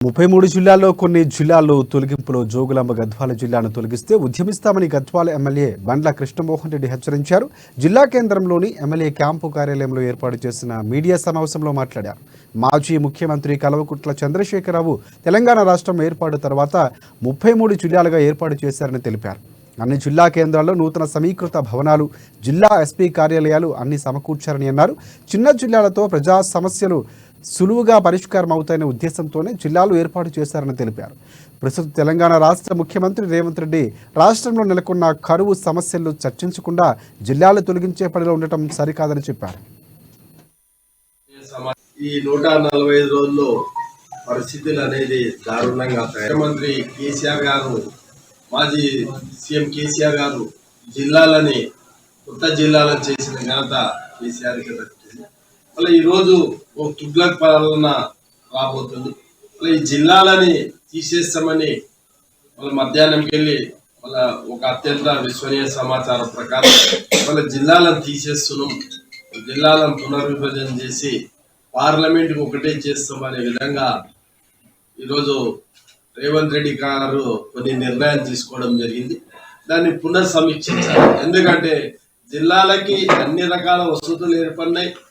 33 జిల్లాల్లో కొన్ని జిల్లాల్లో తొలగింపులో జోగులాంబ గద్వాల జిల్లాను తొలగిస్తే ఉద్యమిస్తామని గద్వాల ఎమ్మెల్యే బండ్ల కృష్ణమోహన్ రెడ్డి హెచ్చరించారు. జిల్లా కేంద్రంలోని ఎమ్మెల్యే క్యాంపు కార్యాలయంలో ఏర్పాటు చేసిన మీడియా సమావేశంలో మాట్లాడారు. మాజీ ముఖ్యమంత్రి కల్వకుంట్ల చంద్రశేఖరరావు తెలంగాణ రాష్ట్రం ఏర్పాటు తర్వాత 33 జిల్లాలుగా ఏర్పాటు చేశారని తెలిపారు. అన్ని జిల్లా కేంద్రాల్లో నూతన సమీకృత భవనాలు, జిల్లా ఎస్పీ కార్యాలయాలు అన్ని సమకూర్చారని అన్నారు. చిన్న జిల్లాలతో ప్రజా సమస్యలు సులువుగా పరిష్కారం అవుతాయనే ఉద్దేశంతోనే జిల్లాలు ఏర్పాటు చేశారని తెలిపారు. ప్రస్తుత తెలంగాణ రాష్ట్ర ముఖ్యమంత్రి రేవంత్ రెడ్డి రాష్ట్రంలో నెలకొన్న కరువు సమస్యలు చర్చించకుండా జిల్లాలు తొలగించే పనిలో ఉండటం సరికాదని చెప్పారు. ఈ 145 రోజుల్లో పరిస్థితులు అనేది దారుణంగా ముఖ్యమంత్రి కేసీఆర్ గారు, మాజీ సీఎం కేసీఆర్ గారు జిల్లాలని కొత్త జిల్లాలను చేసిన ఘనత కేసీఆర్కి దక్కుతుంది. మళ్ళీ ఈరోజు ఓ తుగ్లక్ పాలన రాబోతుంది. మళ్ళీ ఈ జిల్లాలని తీసేస్తామని మళ్ళీ మధ్యాహ్నంకి వెళ్ళి మళ్ళీ ఒక అత్యంత విశ్వనీయ సమాచారం ప్రకారం మళ్ళీ జిల్లాలను తీసేస్తున్నాం, జిల్లాలను పునర్విభజన చేసి పార్లమెంట్కి ఒకటే చేస్తామనే విధంగా ఈరోజు రేవంత్ రెడ్డి గారు కొన్ని నిర్ణయాలు తీసుకోవడం జరిగింది. దాన్ని పునర్సమీక్షించాలి. ఎందుకంటే జిల్లాలకి అన్ని రకాల వసతులు ఏర్పడినాయి.